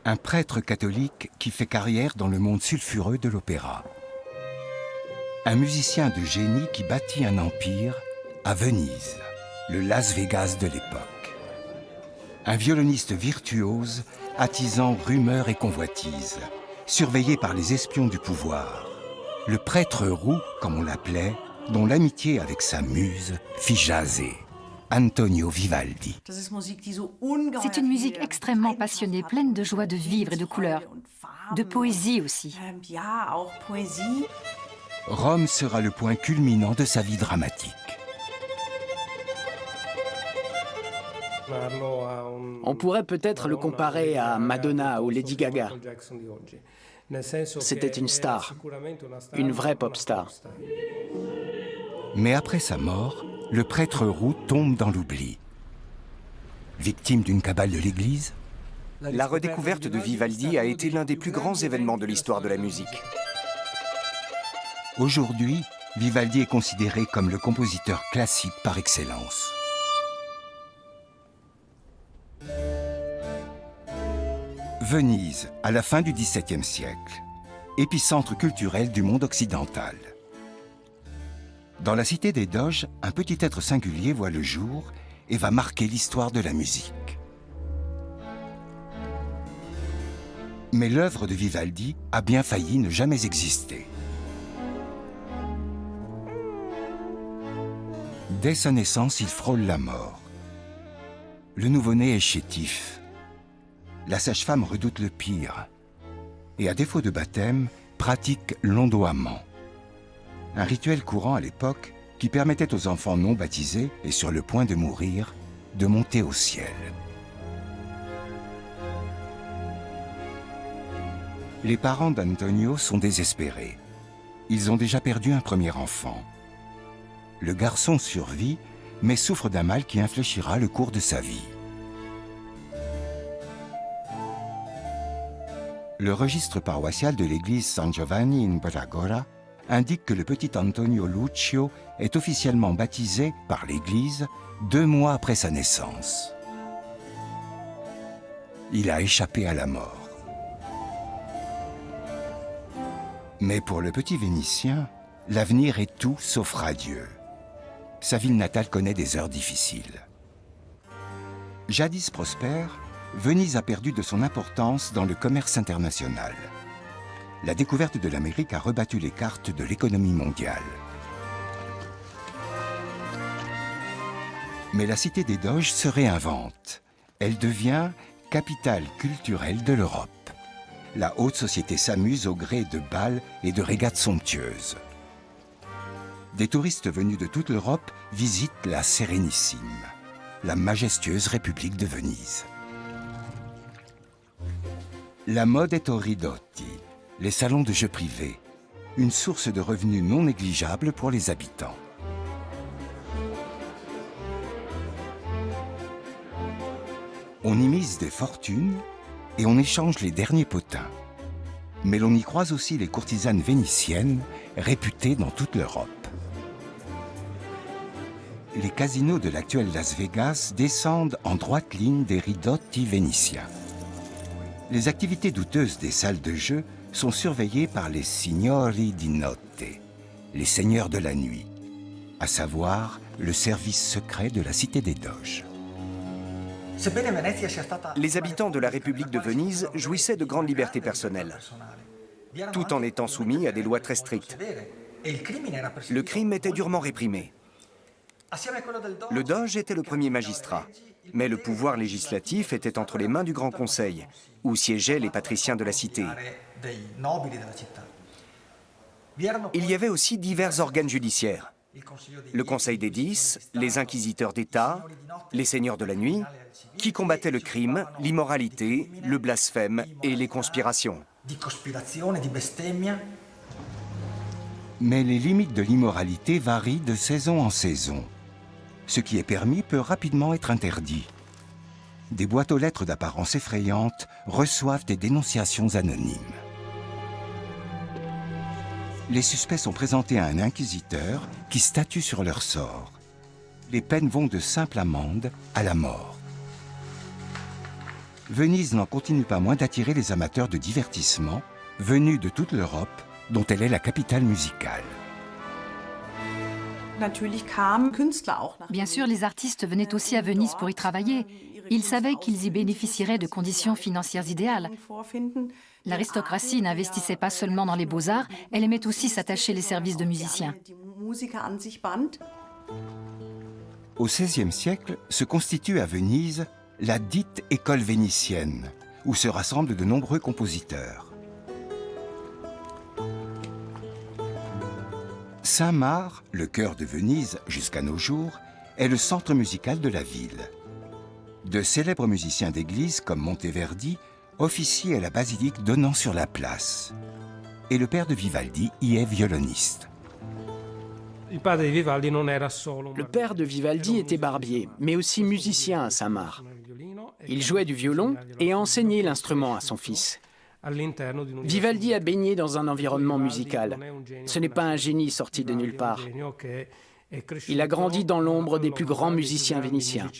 un prêtre catholique qui fait carrière dans le monde sulfureux de l'opéra. Un musicien de génie qui bâtit un empire à Venise, le Las Vegas de l'époque. Un violoniste virtuose attisant rumeurs et convoitises, surveillé par les espions du pouvoir. Le prêtre roux, comme on l'appelait, dont l'amitié avec sa muse fit jaser. Antonio Vivaldi. C'est une musique extrêmement passionnée, pleine de joie de vivre et de couleurs, de poésie aussi. Rome sera le point culminant de sa vie dramatique. On pourrait peut-être le comparer à Madonna ou Lady Gaga. C'était une star, une vraie pop star. Mais après sa mort, le prêtre roux tombe dans l'oubli. Victime d'une cabale de l'Église, La redécouverte de Vivaldi a été l'un des plus grands événements de l'histoire de la musique. aujourd'hui, Vivaldi est considéré comme le compositeur classique par excellence. Venise, à la fin du XVIIe siècle, épicentre culturel du monde occidental. Dans la cité des Doges, un petit être singulier voit le jour et va marquer l'histoire de la musique. Mais l'œuvre de Vivaldi a bien failli ne jamais exister. Dès sa naissance, il frôle la mort. Le nouveau-né est chétif. La sage-femme redoute le pire et, à défaut de baptême, pratique l'ondoiement. Un rituel courant à l'époque qui permettait aux enfants non baptisés et sur le point de mourir de monter au ciel. Les parents d'Antonio sont désespérés. Ils ont déjà perdu un premier enfant. Le garçon survit, mais souffre d'un mal qui infléchira le cours de sa vie. Le registre paroissial de l'église San Giovanni in Bragora indique que le petit Antonio Lucio est officiellement baptisé par l'église 2 mois après sa naissance. Il a échappé à la mort. Mais pour le petit Vénitien, l'avenir est tout sauf radieux. Sa ville natale connaît des heures difficiles. Jadis prospère, Venise a perdu de son importance dans le commerce international. La découverte de l'Amérique a rebattu les cartes de l'économie mondiale. Mais la cité des Doges se réinvente. Elle devient capitale culturelle de l'Europe. La haute société s'amuse au gré de bals et de régates somptueuses. Des touristes venus de toute l'Europe visitent la Sérénissime, la majestueuse République de Venise. La mode est au ridotti, les salons de jeux privés, une source de revenus non négligeable pour les habitants. On y mise des fortunes et on échange les derniers potins. Mais l'on y croise aussi les courtisanes vénitiennes, réputées dans toute l'Europe. Les casinos de l'actuel Las Vegas descendent en droite ligne des ridotti vénitiens. Les activités douteuses des salles de jeu sont surveillées par les signori di notte, les seigneurs de la nuit, à savoir le service secret de la cité des Doges. Les habitants de la République de Venise jouissaient de grandes libertés personnelles, tout en étant soumis à des lois très strictes. Le crime était durement réprimé. Le doge était le premier magistrat, mais le pouvoir législatif était entre les mains du Grand Conseil, où siégeaient les patriciens de la cité. Il y avait aussi divers organes judiciaires. Le Conseil des 10, les inquisiteurs d'État, les seigneurs de la nuit, qui combattaient le crime, l'immoralité, le blasphème et les conspirations. Mais les limites de l'immoralité varient de saison en saison. Ce qui est permis peut rapidement être interdit. Des boîtes aux lettres d'apparence effrayante reçoivent des dénonciations anonymes. Les suspects sont présentés à un inquisiteur qui statue sur leur sort. Les peines vont de simple amende à la mort. Venise n'en continue pas moins d'attirer les amateurs de divertissement venus de toute l'Europe, dont elle est la capitale musicale. Bien sûr, les artistes venaient aussi à Venise pour y travailler. Ils savaient qu'ils y bénéficieraient de conditions financières idéales. L'aristocratie n'investissait pas seulement dans les beaux-arts, elle aimait aussi s'attacher les services de musiciens. Au XVIe siècle se constitue à Venise la dite école vénitienne, où se rassemblent de nombreux compositeurs. Saint-Marc, le cœur de Venise jusqu'à nos jours, est le centre musical de la ville. De célèbres musiciens d'église comme Monteverdi officient à la basilique donnant sur la place. Et le père de Vivaldi y est violoniste. Le père de Vivaldi était barbier, mais aussi musicien à Saint-Marc. Il jouait du violon et a enseigné l'instrument à son fils. Vivaldi a baigné dans un environnement musical. Ce n'est pas un génie sorti de nulle part. Il a grandi dans l'ombre des plus grands musiciens vénitiens.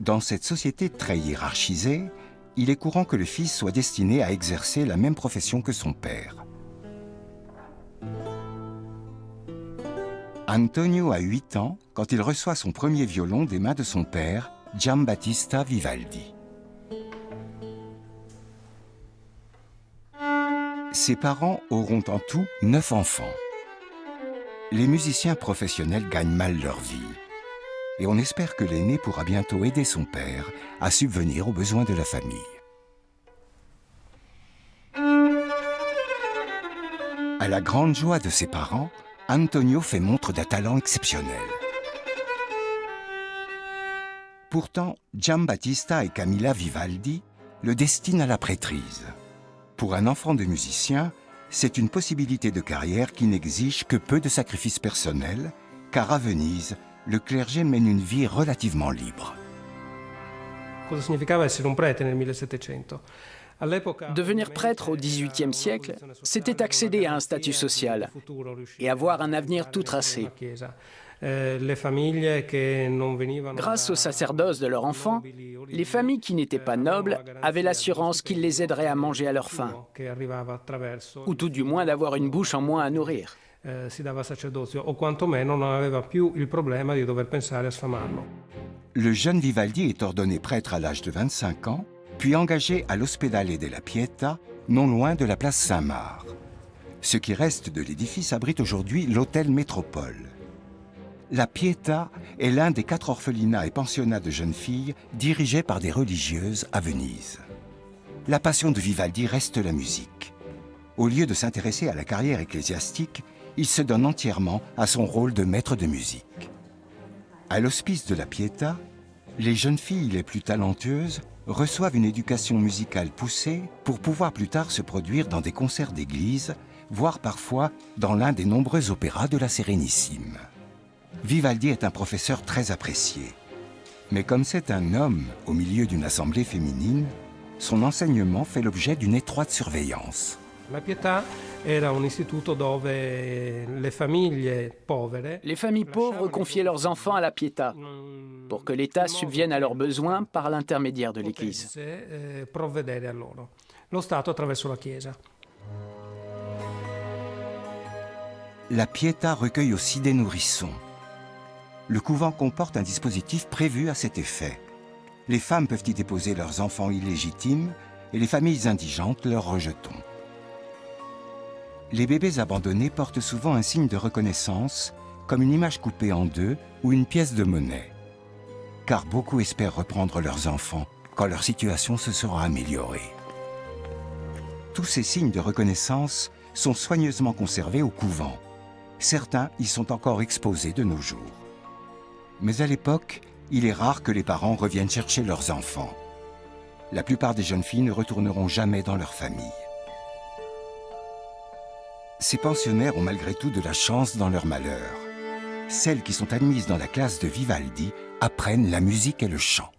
Dans cette société très hiérarchisée, il est courant que le fils soit destiné à exercer la même profession que son père. Antonio a 8 ans quand il reçoit son premier violon des mains de son père, Giambattista Vivaldi. Ses parents auront en tout 9 enfants. Les musiciens professionnels gagnent mal leur vie. Et on espère que l'aîné pourra bientôt aider son père à subvenir aux besoins de la famille. À la grande joie de ses parents, Antonio fait montre d'un talent exceptionnel. Pourtant, Giambattista et Camilla Vivaldi le destinent à la prêtrise. Pour un enfant de musicien, c'est une possibilité de carrière qui n'exige que peu de sacrifices personnels, car à Venise, le clergé mène une vie relativement libre. Devenir prêtre au XVIIIe siècle, c'était accéder à un statut social et avoir un avenir tout tracé. Grâce au sacerdoce de leur enfant, les familles qui n'étaient pas nobles avaient l'assurance qu'ils les aideraient à manger à leur faim, ou tout du moins d'avoir une bouche en moins à nourrir. Le jeune Vivaldi est ordonné prêtre à l'âge de 25 ans, puis engagé à l'Ospedale della Pietà, non loin de la place Saint-Marc. Ce qui reste de l'édifice abrite aujourd'hui l'hôtel Métropole. La Pietà est l'un des 4 orphelinats et pensionnats de jeunes filles dirigés par des religieuses à Venise. La passion de Vivaldi reste la musique. Au lieu de s'intéresser à la carrière ecclésiastique, il se donne entièrement à son rôle de maître de musique. À l'hospice de la Pietà, les jeunes filles les plus talentueuses reçoivent une éducation musicale poussée pour pouvoir plus tard se produire dans des concerts d'église, voire parfois dans l'un des nombreux opéras de la Sérénissime. Vivaldi est un professeur très apprécié. Mais comme c'est un homme au milieu d'une assemblée féminine, son enseignement fait l'objet d'une étroite surveillance. Les familles pauvres confiaient leurs enfants à la Pietà pour que l'État subvienne à leurs besoins par l'intermédiaire de l'Église. La Pietà recueille aussi des nourrissons. Le couvent comporte un dispositif prévu à cet effet. Les femmes peuvent y déposer leurs enfants illégitimes et les familles indigentes leurs rejetons. Les bébés abandonnés portent souvent un signe de reconnaissance, comme une image coupée en deux ou une pièce de monnaie. Car beaucoup espèrent reprendre leurs enfants quand leur situation se sera améliorée. Tous ces signes de reconnaissance sont soigneusement conservés au couvent. Certains y sont encore exposés de nos jours. Mais à l'époque, il est rare que les parents reviennent chercher leurs enfants. La plupart des jeunes filles ne retourneront jamais dans leur famille. Ces pensionnaires ont malgré tout de la chance dans leur malheur. Celles qui sont admises dans la classe de Vivaldi apprennent la musique et le chant.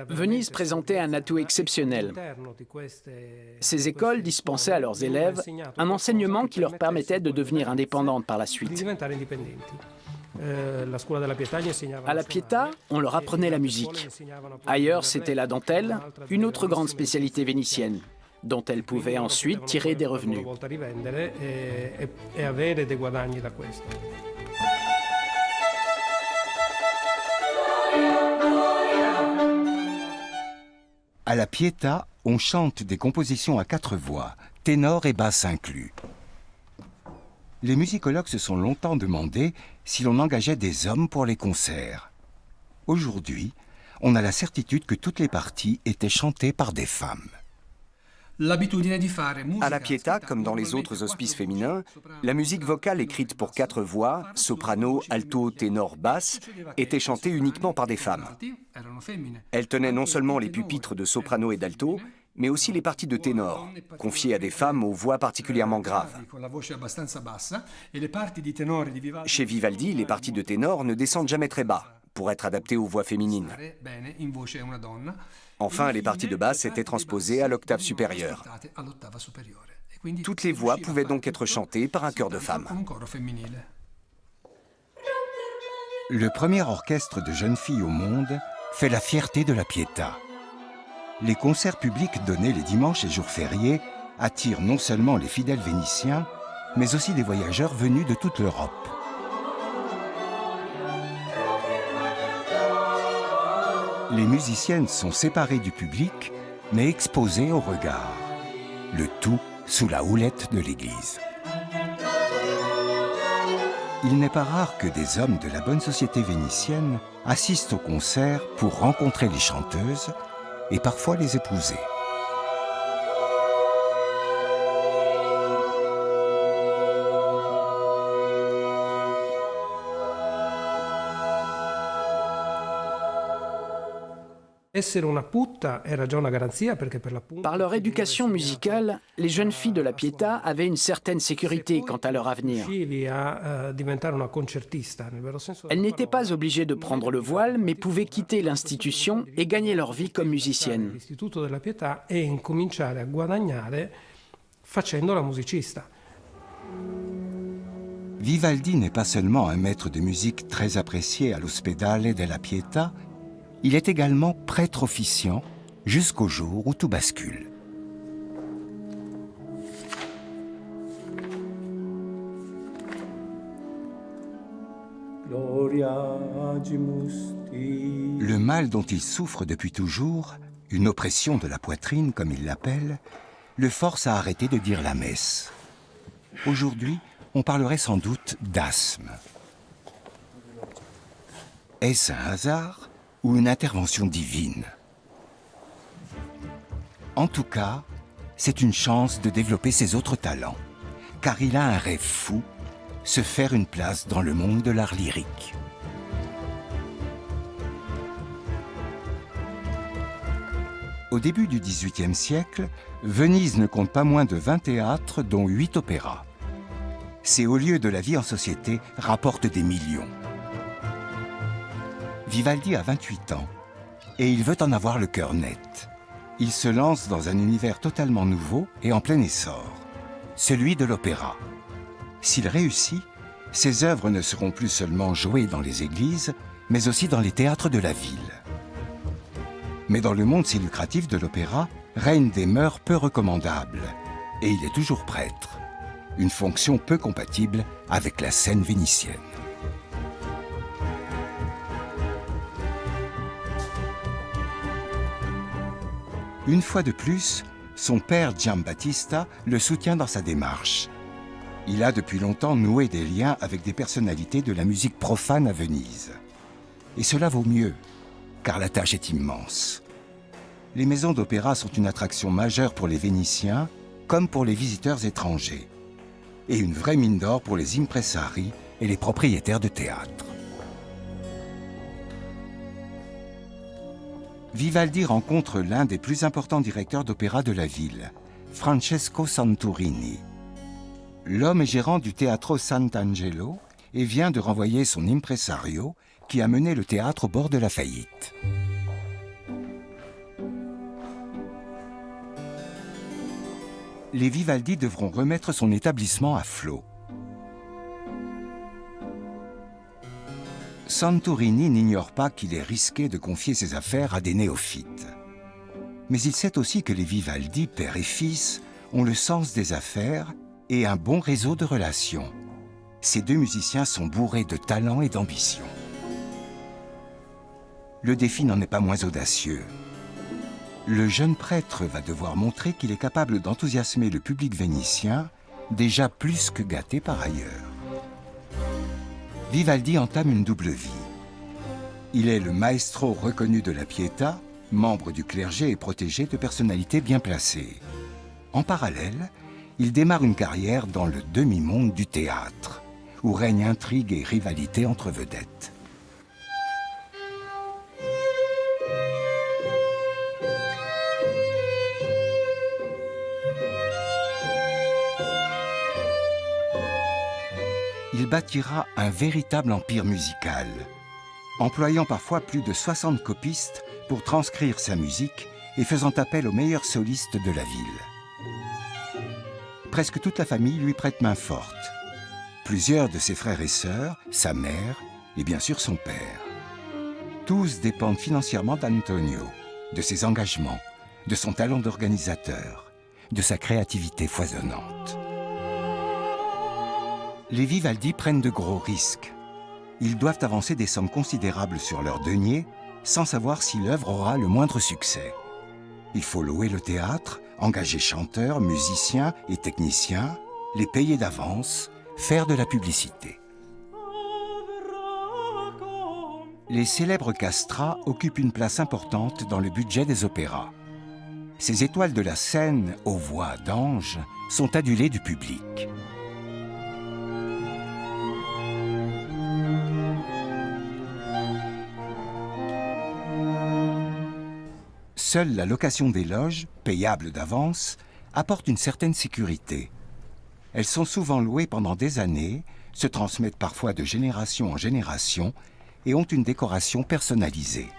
Venise présentait un atout exceptionnel. Ces écoles dispensaient à leurs élèves un enseignement qui leur permettait de devenir indépendantes par la suite. À la Pietà, on leur apprenait la musique. Ailleurs, c'était la dentelle, une autre grande spécialité vénitienne, dont elles pouvaient ensuite tirer des revenus. À la Pietà, on chante des compositions à 4 voix, ténor et basse inclus. Les musicologues se sont longtemps demandé si l'on engageait des hommes pour les concerts. Aujourd'hui, on a la certitude que toutes les parties étaient chantées par des femmes. À la Pietà, comme dans les autres hospices féminins, la musique vocale écrite pour 4 voix, soprano, alto, ténor, basse, était chantée uniquement par des femmes. Elles tenaient non seulement les pupitres de soprano et d'alto, mais aussi les parties de ténor, confiées à des femmes aux voix particulièrement graves. Chez Vivaldi, les parties de ténor ne descendent jamais très bas, pour être adaptées aux voix féminines. Enfin, les parties de basse étaient transposées à l'octave supérieure. Toutes les voix pouvaient donc être chantées par un chœur de femmes. Le premier orchestre de jeunes filles au monde fait la fierté de la Pietà. Les concerts publics donnés les dimanches et jours fériés attirent non seulement les fidèles vénitiens, mais aussi des voyageurs venus de toute l'Europe. Les musiciennes sont séparées du public, mais exposées au regard. Le tout sous la houlette de l'église. Il n'est pas rare que des hommes de la bonne société vénitienne assistent au concert pour rencontrer les chanteuses et parfois les épouser. Par leur éducation musicale, les jeunes filles de la Pietà avaient une certaine sécurité quant à leur avenir. Elles n'étaient pas obligées de prendre le voile, mais pouvaient quitter l'institution et gagner leur vie comme musiciennes. Vivaldi n'est pas seulement un maître de musique très apprécié à l'Ospedale della Pietà, il est également prêtre officiant jusqu'au jour où tout bascule. Le mal dont il souffre depuis toujours, une oppression de la poitrine comme il l'appelle, le force à arrêter de dire la messe. Aujourd'hui, on parlerait sans doute d'asthme. Est-ce un hasard ou une intervention divine? En tout cas, c'est une chance de développer ses autres talents, car il a un rêve fou, se faire une place dans le monde de l'art lyrique. Au début du XVIIIe siècle, Venise ne compte pas moins de 20 théâtres, dont 8 opéras. Ces hauts lieux de la vie en société rapportent des millions. Vivaldi a 28 ans et il veut en avoir le cœur net. Il se lance dans un univers totalement nouveau et en plein essor, celui de l'opéra. S'il réussit, ses œuvres ne seront plus seulement jouées dans les églises, mais aussi dans les théâtres de la ville. Mais dans le monde si lucratif de l'opéra, règnent des mœurs peu recommandables, et il est toujours prêtre, une fonction peu compatible avec la scène vénitienne. Une fois de plus, son père Giambattista le soutient dans sa démarche. Il a depuis longtemps noué des liens avec des personnalités de la musique profane à Venise. Et cela vaut mieux, car la tâche est immense. Les maisons d'opéra sont une attraction majeure pour les Vénitiens, comme pour les visiteurs étrangers. Et une vraie mine d'or pour les impresari et les propriétaires de théâtre. Vivaldi rencontre l'un des plus importants directeurs d'opéra de la ville, Francesco Santurini. L'homme est gérant du Teatro Sant'Angelo et vient de renvoyer son impresario, qui a mené le théâtre au bord de la faillite. Les Vivaldi devront remettre son établissement à flot. Santorini n'ignore pas qu'il est risqué de confier ses affaires à des néophytes. Mais il sait aussi que les Vivaldi, père et fils, ont le sens des affaires et un bon réseau de relations. Ces deux musiciens sont bourrés de talent et d'ambition. Le défi n'en est pas moins audacieux. Le jeune prêtre va devoir montrer qu'il est capable d'enthousiasmer le public vénitien, déjà plus que gâté par ailleurs. Vivaldi entame une double vie. Il est le maestro reconnu de la Pietà, membre du clergé et protégé de personnalités bien placées. En parallèle, il démarre une carrière dans le demi-monde du théâtre, où règne intrigue et rivalité entre vedettes. Il bâtira un véritable empire musical, employant parfois plus de 60 copistes pour transcrire sa musique et faisant appel aux meilleurs solistes de la ville. Presque toute la famille lui prête main forte. Plusieurs de ses frères et sœurs, sa mère et bien sûr son père. Tous dépendent financièrement d'Antonio, de ses engagements, de son talent d'organisateur, de sa créativité foisonnante. Les Vivaldi prennent de gros risques. Ils doivent avancer des sommes considérables sur leur denier sans savoir si l'œuvre aura le moindre succès. Il faut louer le théâtre, engager chanteurs, musiciens et techniciens, les payer d'avance, faire de la publicité. Les célèbres castrats occupent une place importante dans le budget des opéras. Ces étoiles de la scène aux voix d'ange sont adulées du public. Seule la location des loges, payable d'avance, apporte une certaine sécurité. Elles sont souvent louées pendant des années, se transmettent parfois de génération en génération et ont une décoration personnalisée.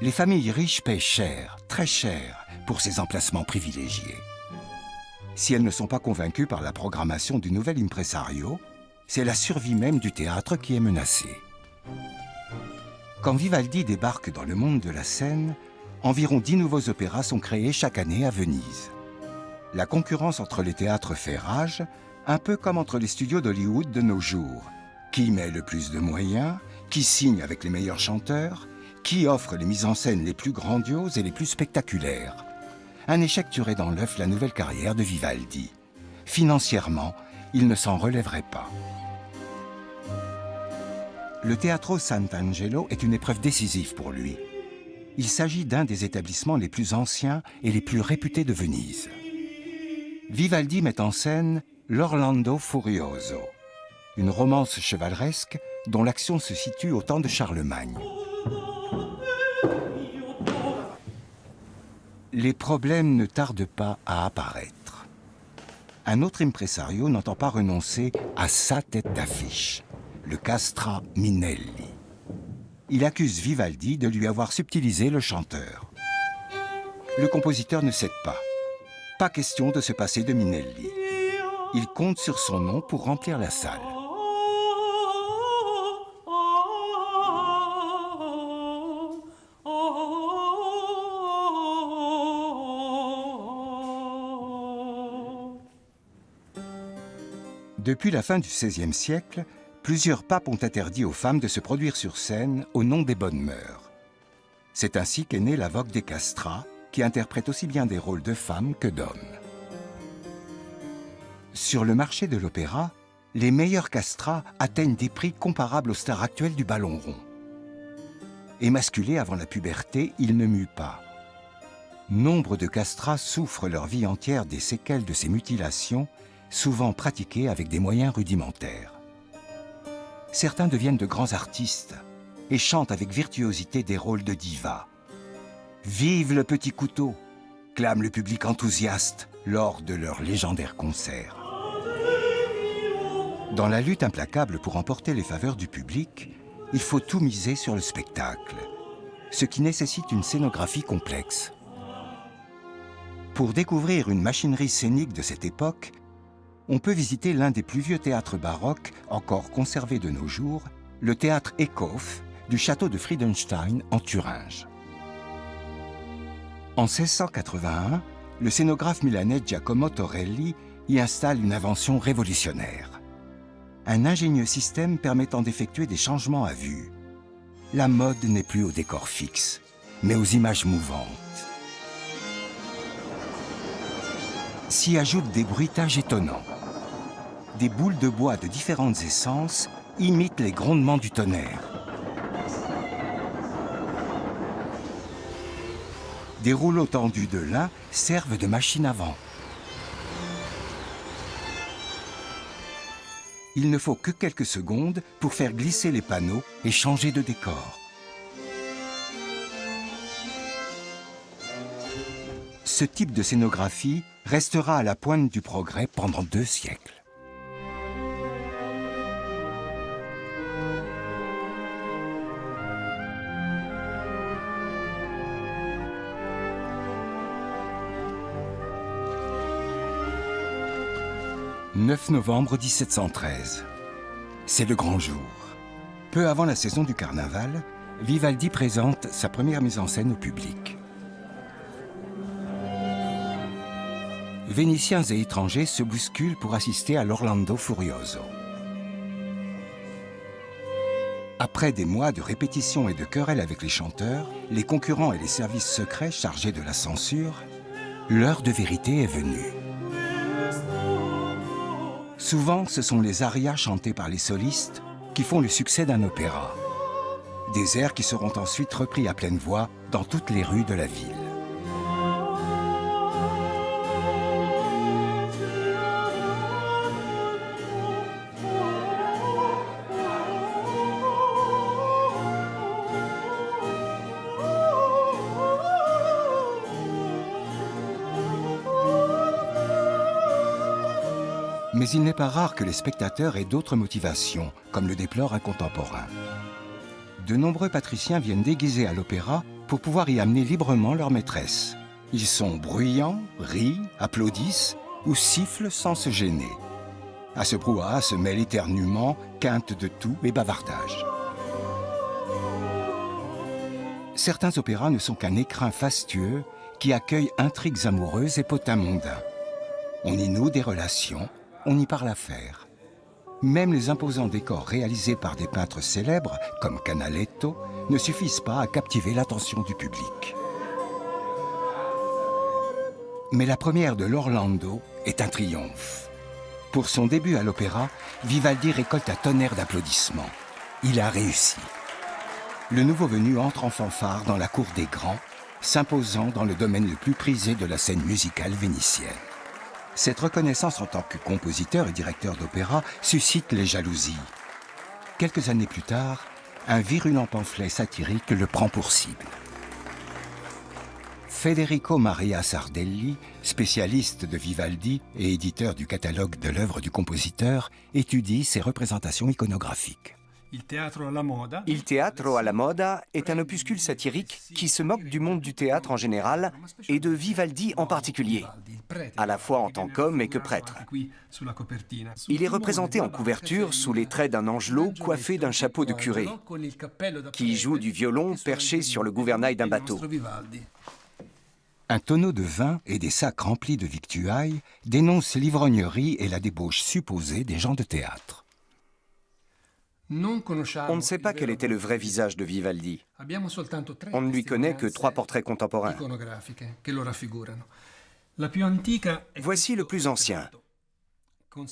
Les familles riches paient cher, très cher, pour ces emplacements privilégiés. Si elles ne sont pas convaincues par la programmation du nouvel impresario, c'est la survie même du théâtre qui est menacée. Quand Vivaldi débarque dans le monde de la scène, environ 10 nouveaux opéras sont créés chaque année à Venise. La concurrence entre les théâtres fait rage, un peu comme entre les studios d'Hollywood de nos jours. Qui met le plus de moyens, qui signe avec les meilleurs chanteurs, qui offre les mises en scène les plus grandioses et les plus spectaculaires. Un échec tuerait dans l'œuf la nouvelle carrière de Vivaldi. Financièrement, il ne s'en relèverait pas. Le Teatro Sant'Angelo est une épreuve décisive pour lui. Il s'agit d'un des établissements les plus anciens et les plus réputés de Venise. Vivaldi met en scène l'Orlando Furioso, une romance chevaleresque dont l'action se situe au temps de Charlemagne. Les problèmes ne tardent pas à apparaître. Un autre impresario n'entend pas renoncer à sa tête d'affiche, le castrat Minelli. Il accuse Vivaldi de lui avoir subtilisé le chanteur. Le compositeur ne cède pas. Pas question de se passer de Minelli. Il compte sur son nom pour remplir la salle. Depuis la fin du XVIe siècle, plusieurs papes ont interdit aux femmes de se produire sur scène au nom des bonnes mœurs. C'est ainsi qu'est née la vogue des castrats, qui interprètent aussi bien des rôles de femmes que d'hommes. Sur le marché de l'opéra, les meilleurs castrats atteignent des prix comparables aux stars actuelles du ballon rond. Émasculés avant la puberté, ils ne muent pas. Nombre de castrats souffrent leur vie entière des séquelles de ces mutilations, souvent pratiquées avec des moyens rudimentaires. Certains deviennent de grands artistes et chantent avec virtuosité des rôles de divas. « Vive le petit couteau !» clame le public enthousiaste lors de leurs légendaires concerts. Dans la lutte implacable pour emporter les faveurs du public, il faut tout miser sur le spectacle, ce qui nécessite une scénographie complexe. Pour découvrir une machinerie scénique de cette époque, on peut visiter l'un des plus vieux théâtres baroques encore conservés de nos jours, le théâtre Eckhof du château de Friedenstein en Thuringe. En 1681, le scénographe milanais Giacomo Torelli y installe une invention révolutionnaire. Un ingénieux système permettant d'effectuer des changements à vue. La mode n'est plus au décor fixe, mais aux images mouvantes. S'y ajoutent des bruitages étonnants. Des boules de bois de différentes essences imitent les grondements du tonnerre. Des rouleaux tendus de lin servent de machine à vent. Il ne faut que quelques secondes pour faire glisser les panneaux et changer de décor. Ce type de scénographie restera à la pointe du progrès pendant 2 siècles. « 9 novembre 1713. C'est le grand jour. Peu avant la saison du carnaval, Vivaldi présente sa première mise en scène au public. Vénitiens et étrangers se bousculent pour assister à l'Orlando Furioso. Après des mois de répétitions et de querelles avec les chanteurs, les concurrents et les services secrets chargés de la censure, l'heure de vérité est venue. Souvent, ce sont les arias chantés par les solistes qui font le succès d'un opéra. Des airs qui seront ensuite repris à pleine voix dans toutes les rues de la ville. Mais il n'est pas rare que les spectateurs aient d'autres motivations, comme le déplore un contemporain. De nombreux patriciens viennent déguisés à l'opéra pour pouvoir y amener librement leur maîtresse. Ils sont bruyants, rient, applaudissent ou sifflent sans se gêner. À ce brouhaha se mêlent éternuements, quintes de toux et bavardages. Certains opéras ne sont qu'un écrin fastueux qui accueille intrigues amoureuses et potins mondains. On y noue des relations, on y parle affaires. Même les imposants décors réalisés par des peintres célèbres, comme Canaletto, ne suffisent pas à captiver l'attention du public. Mais la première de l'Orlando est un triomphe. Pour son début à l'opéra, Vivaldi récolte un tonnerre d'applaudissements. Il a réussi. Le nouveau venu entre en fanfare dans la cour des grands, s'imposant dans le domaine le plus prisé de la scène musicale vénitienne. Cette reconnaissance en tant que compositeur et directeur d'opéra suscite les jalousies. Quelques années plus tard, un virulent pamphlet satirique le prend pour cible. Federico Maria Sardelli, spécialiste de Vivaldi et éditeur du catalogue de l'œuvre du compositeur, étudie ses représentations iconographiques. Il Teatro alla Moda est un opuscule satirique qui se moque du monde du théâtre en général et de Vivaldi en particulier, à la fois en tant qu'homme et que prêtre. Il est représenté en couverture sous les traits d'un angelot coiffé d'un chapeau de curé, qui joue du violon perché sur le gouvernail d'un bateau. Un tonneau de vin et des sacs remplis de victuailles dénoncent l'ivrognerie et la débauche supposée des gens de théâtre. On ne sait pas quel était le vrai visage de Vivaldi. On ne lui connaît que 3 portraits contemporains. Voici le plus ancien,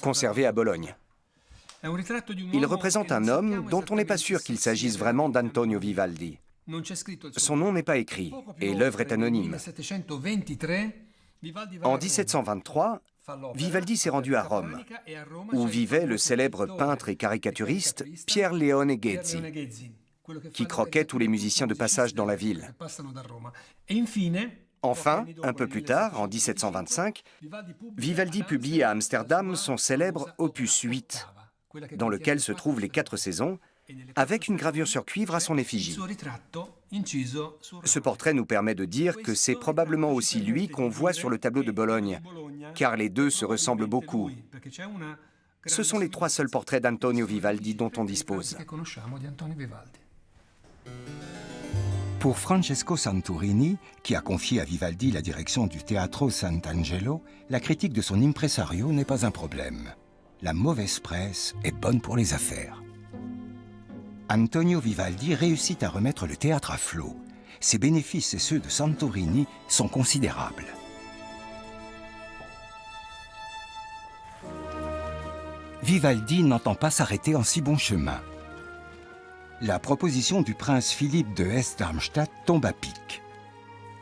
conservé à Bologne. Il représente un homme dont on n'est pas sûr qu'il s'agisse vraiment d'Antonio Vivaldi. Son nom n'est pas écrit et l'œuvre est anonyme. En 1723, Vivaldi s'est rendu à Rome, où vivait le célèbre peintre et caricaturiste Pier Leone Ghezzi, qui croquait tous les musiciens de passage dans la ville. Enfin, un peu plus tard, en 1725, Vivaldi publie à Amsterdam son célèbre opus 8, dans lequel se trouvent les 4 saisons, avec une gravure sur cuivre à son effigie. Ce portrait nous permet de dire que c'est probablement aussi lui qu'on voit sur le tableau de Bologne, car les deux se ressemblent beaucoup. Ce sont les 3 seuls portraits d'Antonio Vivaldi dont on dispose. Pour Francesco Santorini, qui a confié à Vivaldi la direction du Teatro Sant'Angelo, la critique de son impresario n'est pas un problème. La mauvaise presse est bonne pour les affaires. Antonio Vivaldi réussit à remettre le théâtre à flot. Ses bénéfices et ceux de Santorini sont considérables. Vivaldi n'entend pas s'arrêter en si bon chemin. La proposition du prince Philippe de Hesse-Darmstadt tombe à pic.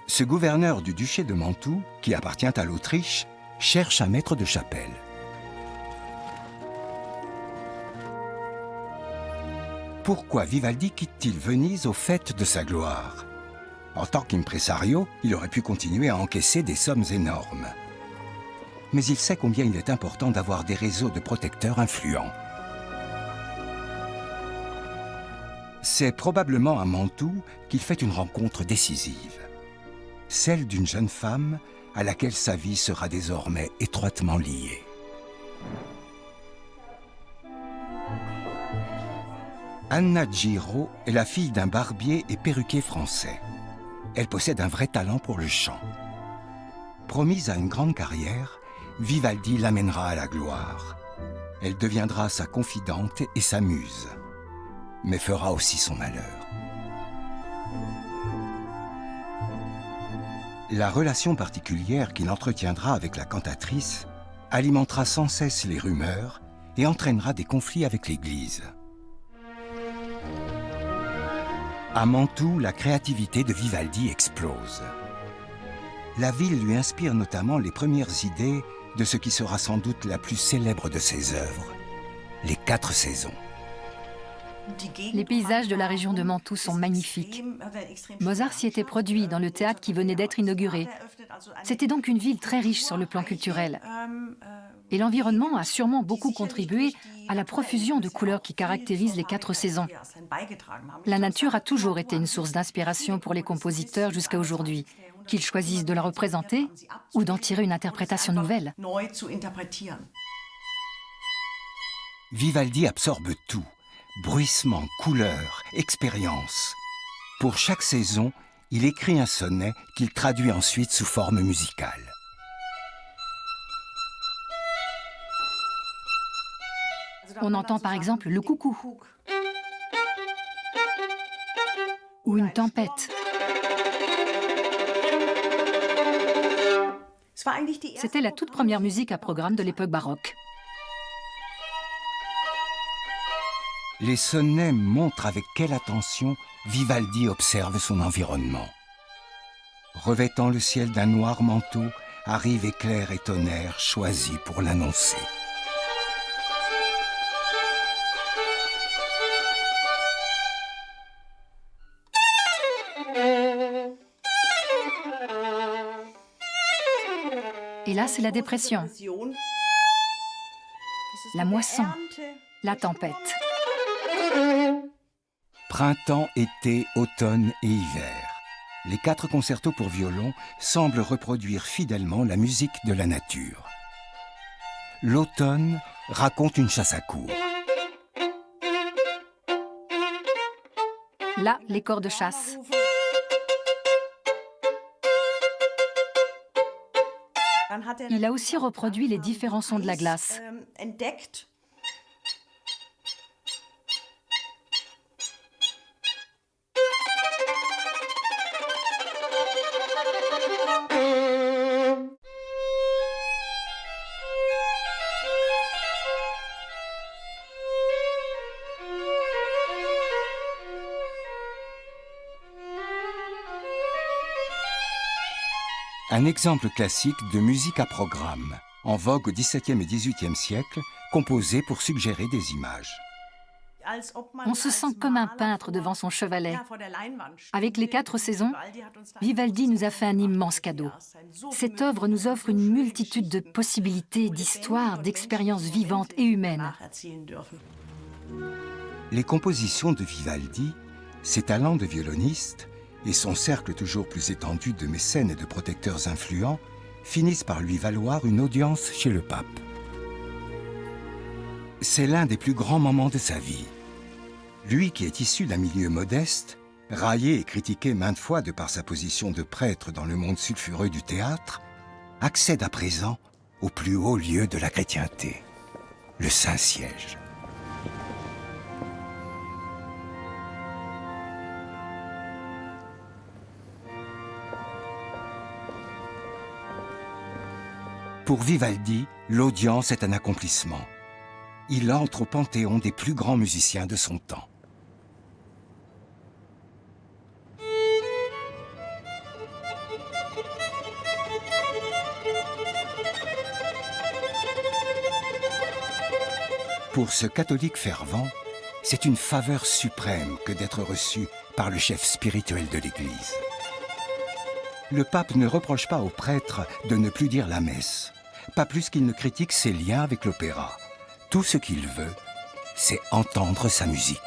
Ce gouverneur du duché de Mantoue, qui appartient à l'Autriche, cherche un maître de chapelle. Pourquoi Vivaldi quitte-t-il Venise au faîte de sa gloire? En tant qu'impresario, il aurait pu continuer à encaisser des sommes énormes. Mais il sait combien il est important d'avoir des réseaux de protecteurs influents. C'est probablement à Mantoue qu'il fait une rencontre décisive. Celle d'une jeune femme à laquelle sa vie sera désormais étroitement liée. Anna Giro est la fille d'un barbier et perruquier français. Elle possède un vrai talent pour le chant. Promise à une grande carrière, Vivaldi l'amènera à la gloire. Elle deviendra sa confidente et sa muse, mais fera aussi son malheur. La relation particulière qu'il entretiendra avec la cantatrice alimentera sans cesse les rumeurs et entraînera des conflits avec l'Église. À Mantoue, la créativité de Vivaldi explose. La ville lui inspire notamment les premières idées de ce qui sera sans doute la plus célèbre de ses œuvres, les 4 saisons. Les paysages de la région de Mantoue sont magnifiques. Mozart s'y était produit dans le théâtre qui venait d'être inauguré. C'était donc une ville très riche sur le plan culturel. Et l'environnement a sûrement beaucoup contribué à la profusion de couleurs qui caractérise les 4 saisons. La nature a toujours été une source d'inspiration pour les compositeurs jusqu'à aujourd'hui, qu'ils choisissent de la représenter ou d'en tirer une interprétation nouvelle. Vivaldi absorbe tout, bruissement, couleurs, expérience. Pour chaque saison, il écrit un sonnet qu'il traduit ensuite sous forme musicale. On entend par exemple le coucou ou une tempête. C'était la toute première musique à programme de l'époque baroque. Les sonnets montrent avec quelle attention Vivaldi observe son environnement. Revêtant le ciel d'un noir manteau, arrivent éclairs et tonnerres choisis pour l'annoncer. Et là, c'est la dépression, la moisson, la tempête. Printemps, été, automne et hiver. Les 4 concertos pour violon semblent reproduire fidèlement la musique de la nature. L'automne raconte une chasse à courre. Là, les corps de chasse. Il a aussi reproduit les différents sons de la glace. Un exemple classique de musique à programme, en vogue au XVIIe et XVIIIe siècle, composée pour suggérer des images. On se sent comme un peintre devant son chevalet. Avec les 4 saisons, Vivaldi nous a fait un immense cadeau. Cette œuvre nous offre une multitude de possibilités, d'histoires, d'expériences vivantes et humaines. Les compositions de Vivaldi, ses talents de violoniste et son cercle toujours plus étendu de mécènes et de protecteurs influents finissent par lui valoir une audience chez le pape. C'est l'un des plus grands moments de sa vie. Lui qui est issu d'un milieu modeste, raillé et critiqué maintes fois de par sa position de prêtre dans le monde sulfureux du théâtre, accède à présent au plus haut lieu de la chrétienté, le Saint-Siège. Pour Vivaldi, l'audience est un accomplissement. Il entre au panthéon des plus grands musiciens de son temps. Pour ce catholique fervent, c'est une faveur suprême que d'être reçu par le chef spirituel de l'Église. Le pape ne reproche pas aux prêtres de ne plus dire la messe, pas plus qu'il ne critique ses liens avec l'opéra. Tout ce qu'il veut, c'est entendre sa musique.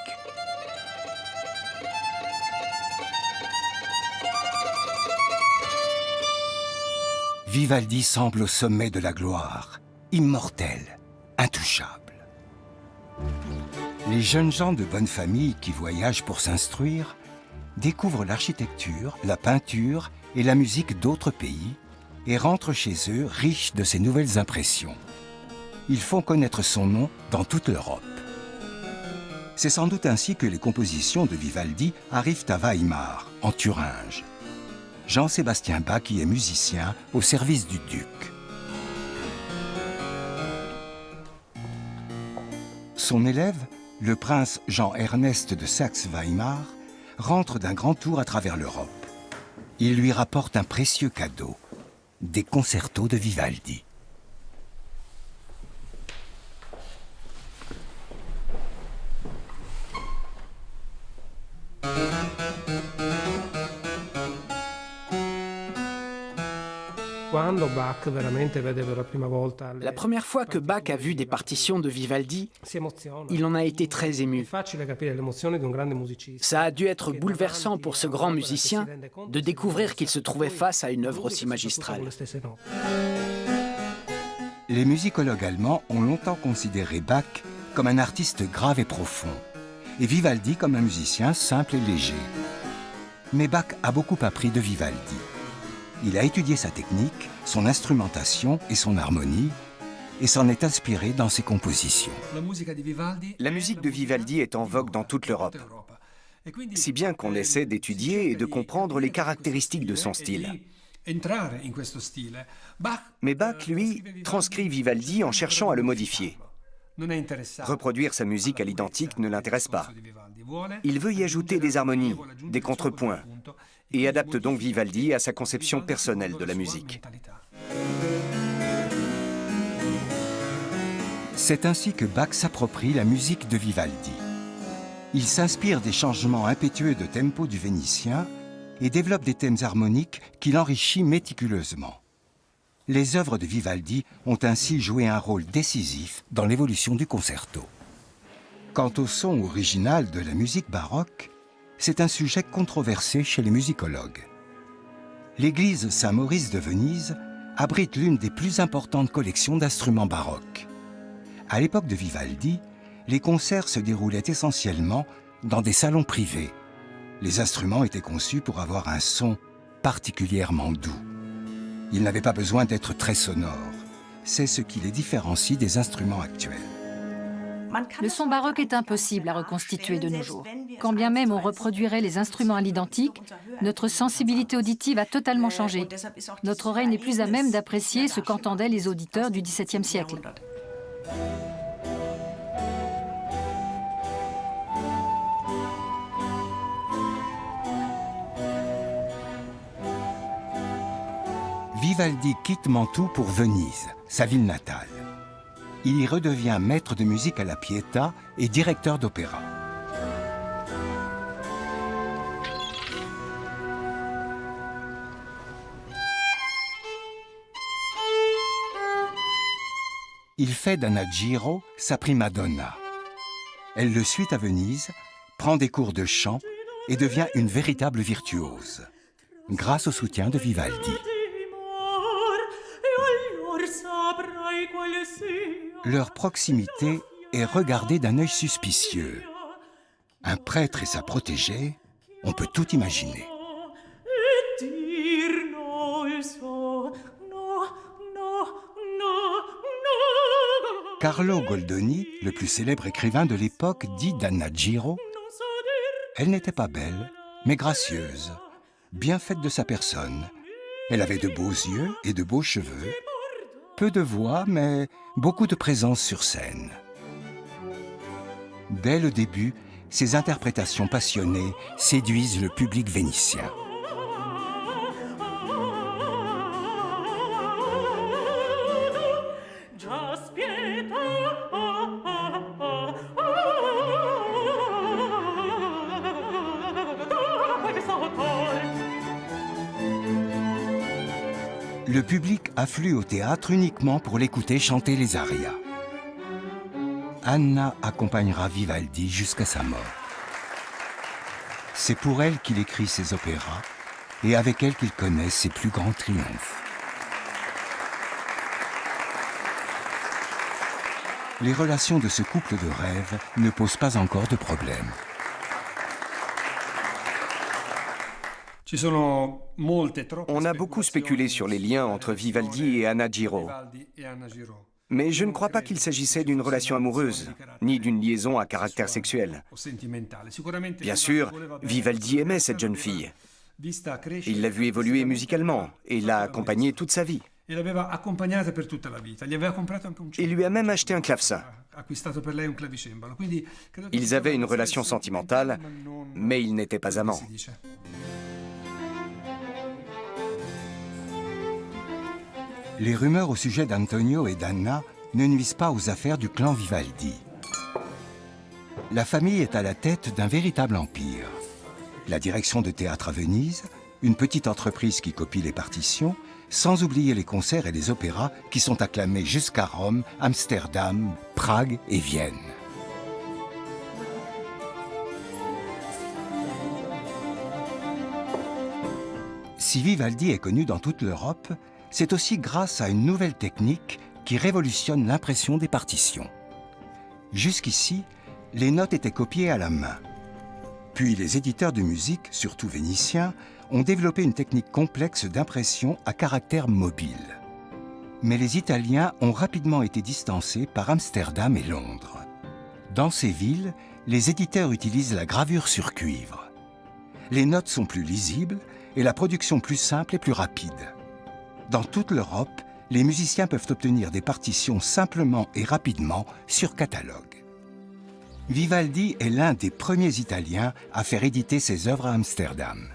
Vivaldi semble au sommet de la gloire, immortel, intouchable. Les jeunes gens de bonne famille qui voyagent pour s'instruire découvrent l'architecture, la peinture et la musique d'autres pays et rentrent chez eux riches de ces nouvelles impressions. Ils font connaître son nom dans toute l'Europe. C'est sans doute ainsi que les compositions de Vivaldi arrivent à Weimar, en Thuringe. Jean-Sébastien Bach y est musicien au service du duc. Son élève, le prince Jean-Ernest de Saxe-Weimar, rentre d'un grand tour à travers l'Europe. Il lui rapporte un précieux cadeau, des concertos de Vivaldi. La première fois que Bach a vu des partitions de Vivaldi, il en a été très ému. Ça a dû être bouleversant pour ce grand musicien de découvrir qu'il se trouvait face à une œuvre aussi magistrale. Les musicologues allemands ont longtemps considéré Bach comme un artiste grave et profond, et Vivaldi comme un musicien simple et léger. Mais Bach a beaucoup appris de Vivaldi. Il a étudié sa technique, son instrumentation et son harmonie, et s'en est inspiré dans ses compositions. La musique de Vivaldi est en vogue dans toute l'Europe, si bien qu'on essaie d'étudier et de comprendre les caractéristiques de son style. Mais Bach, lui, transcrit Vivaldi en cherchant à le modifier. Reproduire sa musique à l'identique ne l'intéresse pas. Il veut y ajouter des harmonies, des contrepoints, et adapte donc Vivaldi à sa conception personnelle de la musique. C'est ainsi que Bach s'approprie la musique de Vivaldi. Il s'inspire des changements impétueux de tempo du vénitien et développe des thèmes harmoniques qu'il enrichit méticuleusement. Les œuvres de Vivaldi ont ainsi joué un rôle décisif dans l'évolution du concerto. Quant au son original de la musique baroque, c'est un sujet controversé chez les musicologues. L'église Saint-Maurice de Venise abrite l'une des plus importantes collections d'instruments baroques. À l'époque de Vivaldi, les concerts se déroulaient essentiellement dans des salons privés. Les instruments étaient conçus pour avoir un son particulièrement doux. Ils n'avaient pas besoin d'être très sonores. C'est ce qui les différencie des instruments actuels. Le son baroque est impossible à reconstituer de nos jours. Quand bien même on reproduirait les instruments à l'identique, notre sensibilité auditive a totalement changé. Notre oreille n'est plus à même d'apprécier ce qu'entendaient les auditeurs du XVIIe siècle. Vivaldi quitte Mantoue pour Venise, sa ville natale. Il y redevient maître de musique à la Pietà et directeur d'opéra. il fait d'Anna Giro sa prima donna. Elle le suit à Venise, prend des cours de chant et devient une véritable virtuose, grâce au soutien de Vivaldi. Leur proximité est regardée d'un œil suspicieux. Un prêtre et sa protégée, on peut tout imaginer. Carlo Goldoni, le plus célèbre écrivain de l'époque, dit d'Anna Giro: elle n'était pas belle, mais gracieuse, bien faite de sa personne. Elle avait de beaux yeux et de beaux cheveux, peu de voix, mais beaucoup de présence sur scène. Dès le début, ses interprétations passionnées séduisent le public vénitien. Le public afflue au théâtre uniquement pour l'écouter chanter les arias. Anna accompagnera Vivaldi jusqu'à sa mort. C'est pour elle qu'il écrit ses opéras et avec elle qu'il connaît ses plus grands triomphes. Les relations de ce couple de rêve ne posent pas encore de problème. On a beaucoup spéculé sur les liens entre Vivaldi et Anna Giro. Mais je ne crois pas qu'il s'agissait d'une relation amoureuse, ni d'une liaison à caractère sexuel. Bien sûr, Vivaldi aimait cette jeune fille. Il l'a vue évoluer musicalement et l'a accompagnée toute sa vie. Il lui a même acheté un clavecin. Ils avaient une relation sentimentale, mais ils n'étaient pas amants. Les rumeurs au sujet d'Antonio et d'Anna ne nuisent pas aux affaires du clan Vivaldi. La famille est à la tête d'un véritable empire. La direction de théâtre à Venise, une petite entreprise qui copie les partitions, sans oublier les concerts et les opéras qui sont acclamés jusqu'à Rome, Amsterdam, Prague et Vienne. Si Vivaldi est connu dans toute l'Europe, c'est aussi grâce à une nouvelle technique qui révolutionne l'impression des partitions. Jusqu'ici, les notes étaient copiées à la main. Puis les éditeurs de musique, surtout vénitiens, ont développé une technique complexe d'impression à caractère mobile. Mais les Italiens ont rapidement été distancés par Amsterdam et Londres. Dans ces villes, les éditeurs utilisent la gravure sur cuivre. Les notes sont plus lisibles et la production plus simple et plus rapide. Dans toute l'Europe, les musiciens peuvent obtenir des partitions simplement et rapidement sur catalogue. Vivaldi est l'un des premiers Italiens à faire éditer ses œuvres à Amsterdam.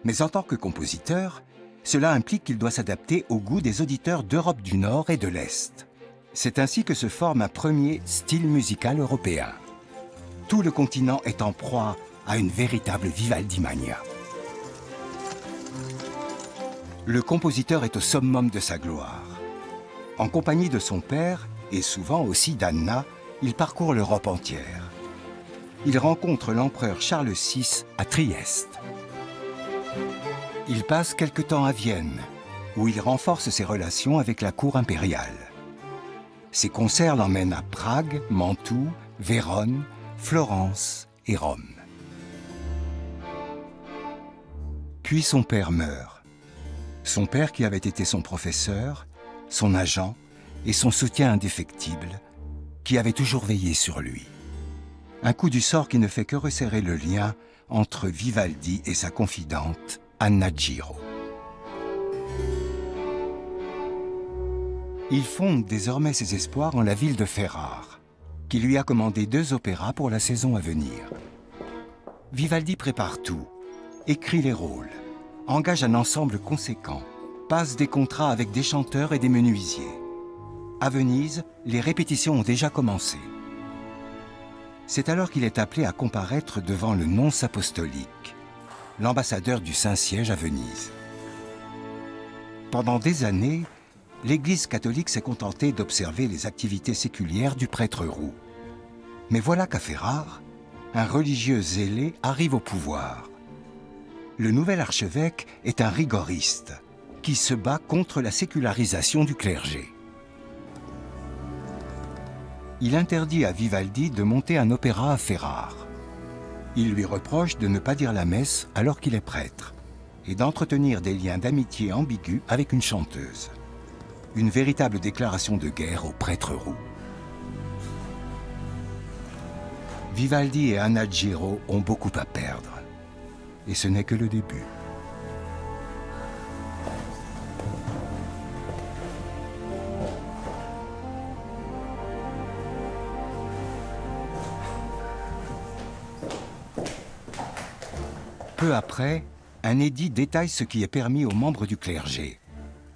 Mais en tant que compositeur, cela implique qu'il doit s'adapter au goût des auditeurs d'Europe du Nord et de l'Est. C'est ainsi que se forme un premier style musical européen. Tout le continent est en proie à une véritable Vivaldi-mania. Le compositeur est au summum de sa gloire. En compagnie de son père, et souvent aussi d'Anna, il parcourt l'Europe entière. Il rencontre l'empereur Charles VI à Trieste. Il passe quelque temps à Vienne, où il renforce ses relations avec la cour impériale. Ses concerts l'emmènent à Prague, Mantoue, Vérone, Florence et Rome. Puis son père meurt. Son père qui avait été son professeur, son agent et son soutien indéfectible, qui avait toujours veillé sur lui. Un coup du sort qui ne fait que resserrer le lien entre Vivaldi et sa confidente, Anna Giro. Il fonde désormais ses espoirs en la ville de Ferrare, qui lui a commandé 2 opéras pour la saison à venir. Vivaldi prépare tout, écrit les rôles, engage un ensemble conséquent, passe des contrats avec des chanteurs et des menuisiers. À Venise, les répétitions ont déjà commencé. C'est alors qu'il est appelé à comparaître devant le nonce apostolique, l'ambassadeur du Saint-Siège à Venise. Pendant des années, l'Église catholique s'est contentée d'observer les activités séculières du prêtre roux. Mais voilà qu'à Ferrare, un religieux zélé arrive au pouvoir. Le nouvel archevêque est un rigoriste qui se bat contre la sécularisation du clergé. Il interdit à Vivaldi de monter un opéra à Ferrare. Il lui reproche de ne pas dire la messe alors qu'il est prêtre et d'entretenir des liens d'amitié ambigus avec une chanteuse. Une véritable déclaration de guerre au prêtre roux. Vivaldi et Anna Giro ont beaucoup à perdre. Et ce n'est que le début. Peu après, un édit détaille ce qui est permis aux membres du clergé,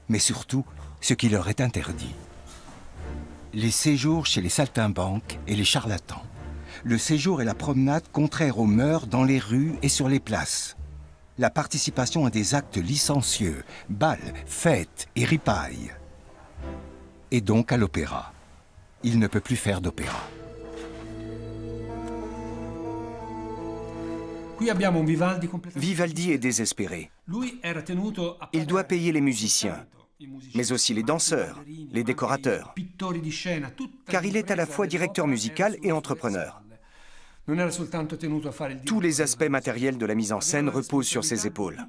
mais surtout ce qui leur est interdit. Les séjours chez les saltimbanques et les charlatans. Le séjour et la promenade contraires aux mœurs dans les rues et sur les places. La participation à des actes licencieux, bals, fêtes et ripailles. Et donc à l'opéra. Il ne peut plus faire d'opéra. Vivaldi est désespéré. Il doit payer les musiciens, mais aussi les danseurs, les décorateurs, car il est à la fois directeur musical et entrepreneur. Tous les aspects matériels de la mise en scène reposent sur ses épaules.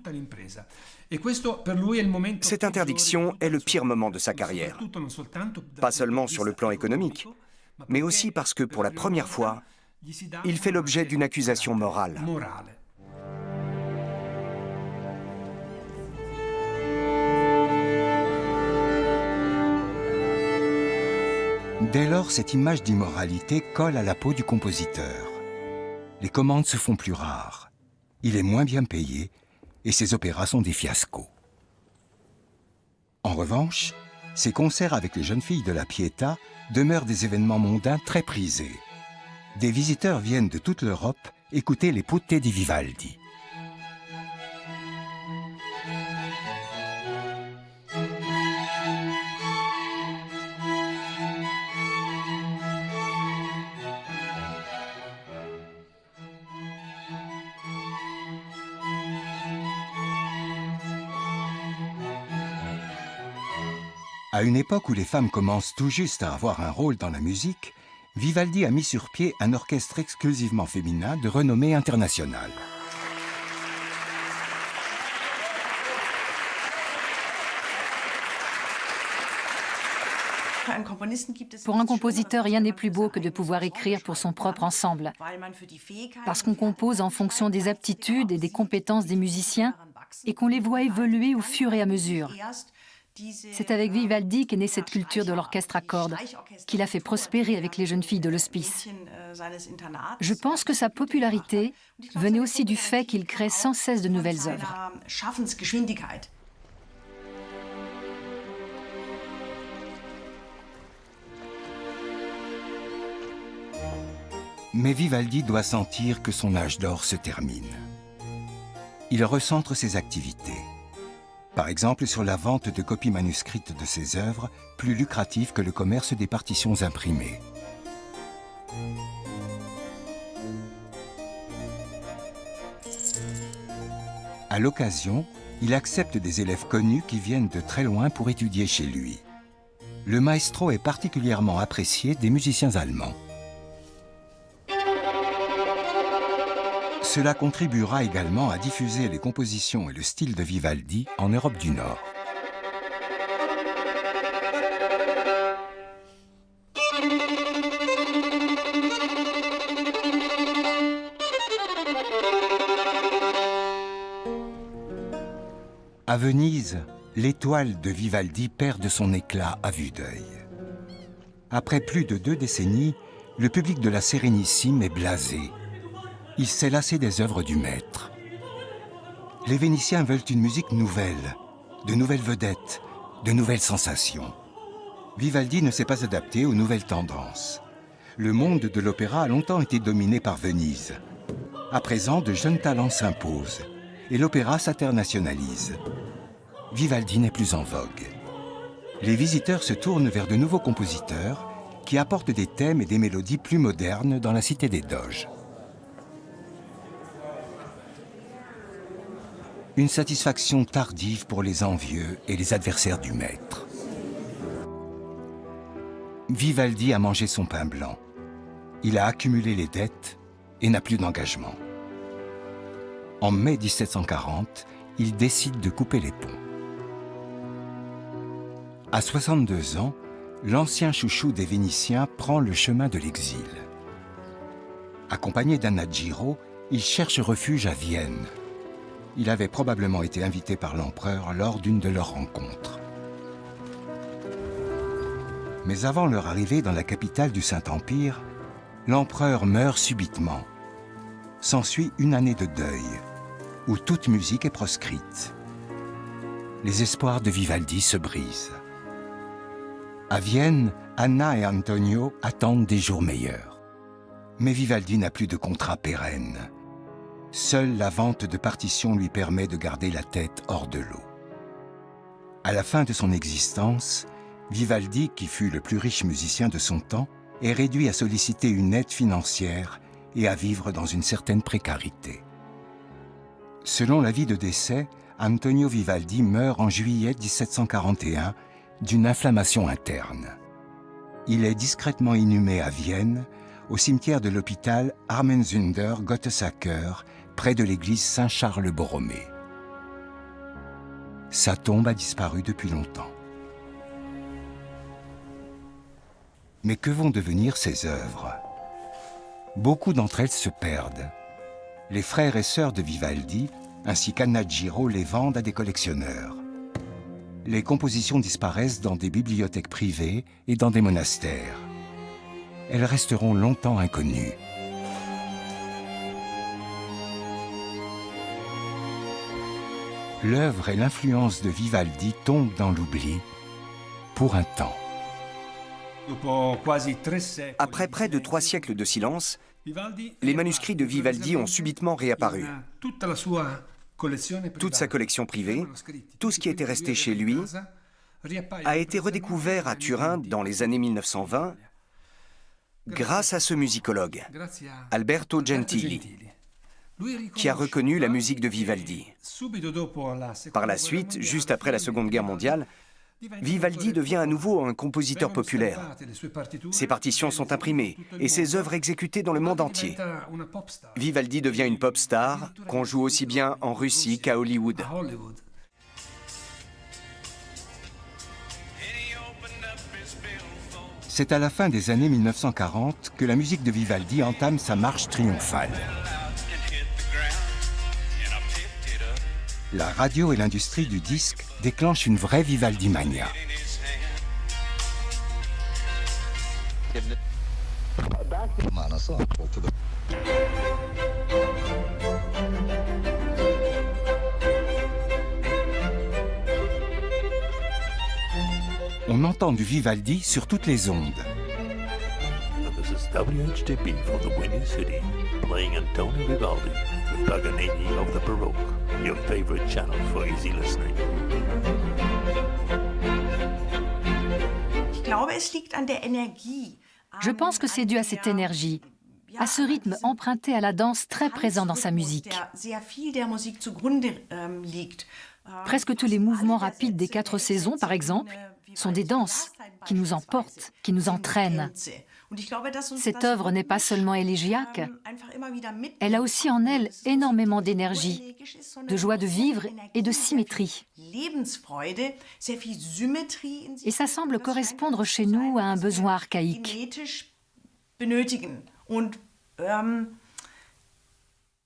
Cette interdiction est le pire moment de sa carrière, pas seulement sur le plan économique, mais aussi parce que pour la première fois, il fait l'objet d'une accusation morale. Dès lors, cette image d'immoralité colle à la peau du compositeur. Les commandes se font plus rares. Il est moins bien payé et ses opéras sont des fiascos. En revanche, ses concerts avec les jeunes filles de la Pietà demeurent des événements mondains très prisés. Des visiteurs viennent de toute l'Europe écouter les Putte di Vivaldi. À une époque où les femmes commencent tout juste à avoir un rôle dans la musique, Vivaldi a mis sur pied un orchestre exclusivement féminin de renommée internationale. Pour un compositeur, rien n'est plus beau que de pouvoir écrire pour son propre ensemble. Parce qu'on compose en fonction des aptitudes et des compétences des musiciens et qu'on les voit évoluer au fur et à mesure. C'est avec Vivaldi qu'est née cette culture de l'orchestre à cordes, qu'il a fait prospérer avec les jeunes filles de l'hospice. Je pense que sa popularité venait aussi du fait qu'il crée sans cesse de nouvelles œuvres. Mais Vivaldi doit sentir que son âge d'or se termine. Il recentre ses activités. Par exemple sur la vente de copies manuscrites de ses œuvres, plus lucrative que le commerce des partitions imprimées. À l'occasion, il accepte des élèves connus qui viennent de très loin pour étudier chez lui. Le maestro est particulièrement apprécié des musiciens allemands. Cela contribuera également à diffuser les compositions et le style de Vivaldi en Europe du Nord. À Venise, l'étoile de Vivaldi perd de son éclat à vue d'œil. Après plus de 2 décennies, le public de la Sérénissime est blasé. Il s'est lassé des œuvres du maître. Les Vénitiens veulent une musique nouvelle, de nouvelles vedettes, de nouvelles sensations. Vivaldi ne s'est pas adapté aux nouvelles tendances. Le monde de l'opéra a longtemps été dominé par Venise. À présent, de jeunes talents s'imposent et l'opéra s'internationalise. Vivaldi n'est plus en vogue. les visiteurs se tournent vers de nouveaux compositeurs qui apportent des thèmes et des mélodies plus modernes dans la cité des Doges. Une satisfaction tardive pour les envieux et les adversaires du maître. Vivaldi a mangé son pain blanc. Il a accumulé les dettes et n'a plus d'engagement. En mai 1740, il décide de couper les ponts. À 62 ans, l'ancien chouchou des Vénitiens prend le chemin de l'exil. Accompagné d'Anna Giro, il cherche refuge à Vienne. Il avait probablement été invité par l'empereur lors d'une de leurs rencontres. Mais avant leur arrivée dans la capitale du Saint-Empire, l'empereur meurt subitement. S'ensuit une année de deuil, où toute musique est proscrite. Les espoirs de Vivaldi se brisent. À Vienne, Anna et Antonio attendent des jours meilleurs. Mais Vivaldi n'a plus de contrat pérenne. Seule la vente de partitions lui permet de garder la tête hors de l'eau. À la fin de son existence, Vivaldi, qui fut le plus riche musicien de son temps, est réduit à solliciter une aide financière et à vivre dans une certaine précarité. Selon l'avis de décès, Antonio Vivaldi meurt en juillet 1741 d'une inflammation interne. Il est discrètement inhumé à Vienne, au cimetière de l'hôpital Armenzunder Gottesacker, près de l'église Saint-Charles-Borromée. Sa tombe a disparu depuis longtemps. Mais que vont devenir ces œuvres? Beaucoup d'entre elles se perdent. Les frères et sœurs de Vivaldi, ainsi qu'Anna Giro, les vendent à des collectionneurs. Les compositions disparaissent dans des bibliothèques privées et dans des monastères. Elles resteront longtemps inconnues. L'œuvre et l'influence de Vivaldi tombent dans l'oubli pour un temps. Après près de 3 siècles de silence, les manuscrits de Vivaldi ont subitement réapparu. Toute sa collection privée, tout ce qui était resté chez lui, a été redécouvert à Turin dans les années 1920 grâce à ce musicologue, Alberto Gentili, qui a reconnu la musique de Vivaldi. Par la suite, juste après la Seconde Guerre mondiale, Vivaldi devient à nouveau un compositeur populaire. Ses partitions sont imprimées et ses œuvres exécutées dans le monde entier. Vivaldi devient une pop star qu'on joue aussi bien en Russie qu'à Hollywood. C'est à la fin des années 1940 que la musique de Vivaldi entame sa marche triomphale. La radio et l'industrie du disque déclenchent une vraie Vivaldi-mania. On entend du Vivaldi sur toutes les ondes. This is WHTP from the Windy City, playing Antonio Vivaldi, the Paganini of the Baroque, your favorite channel for easy listening. Je pense que c'est dû à cette énergie, à ce rythme emprunté à la danse très présent dans sa musique. Presque tous les mouvements rapides des 4 saisons, par exemple, sont des danses qui nous emportent, qui nous entraînent. Cette œuvre n'est pas seulement élégiaque, elle a aussi en elle énormément d'énergie, de joie de vivre et de symétrie. Et ça semble correspondre chez nous à un besoin archaïque.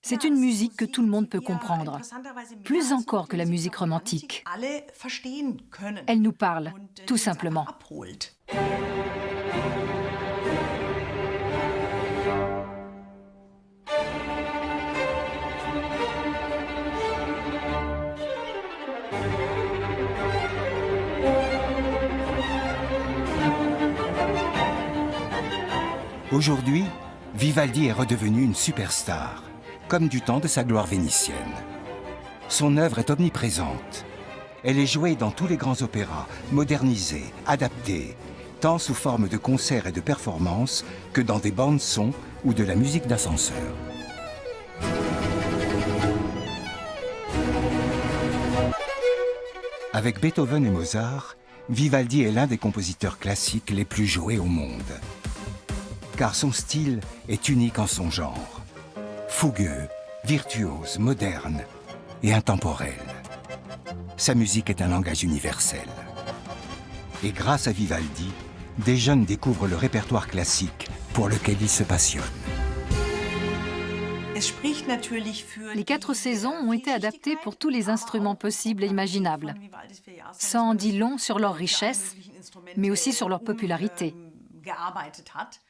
C'est une musique que tout le monde peut comprendre, plus encore que la musique romantique. Elle nous parle, tout simplement. Aujourd'hui, Vivaldi est redevenu une superstar, comme du temps de sa gloire vénitienne. Son œuvre est omniprésente. Elle est jouée dans tous les grands opéras, modernisée, adaptée, tant sous forme de concerts et de performances que dans des bandes-sons ou de la musique d'ascenseur. Avec Beethoven et Mozart, Vivaldi est l'un des compositeurs classiques les plus joués au monde. Car son style est unique en son genre. Fougueux, virtuose, moderne et intemporel. Sa musique est un langage universel. Et grâce à Vivaldi, des jeunes découvrent le répertoire classique pour lequel ils se passionnent. Les 4 saisons ont été adaptées pour tous les instruments possibles et imaginables. Ça en dit long sur leur richesse, mais aussi sur leur popularité.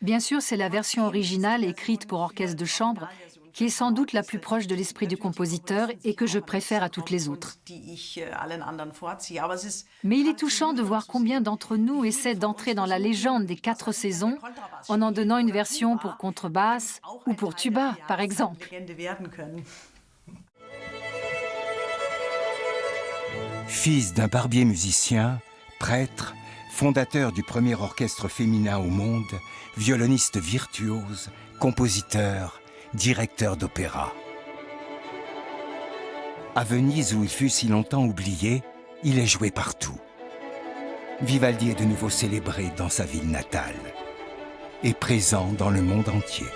Bien sûr, c'est la version originale écrite pour orchestre de chambre qui est sans doute la plus proche de l'esprit du compositeur et que je préfère à toutes les autres. Mais il est touchant de voir combien d'entre nous essaient d'entrer dans la légende des 4 saisons en donnant une version pour contrebasse ou pour tuba, par exemple. Fils d'un barbier musicien, prêtre, fondateur du premier orchestre féminin au monde, violoniste virtuose, compositeur, directeur d'opéra. À Venise, où il fut si longtemps oublié, il est joué partout. Vivaldi est de nouveau célébré dans sa ville natale et présent dans le monde entier.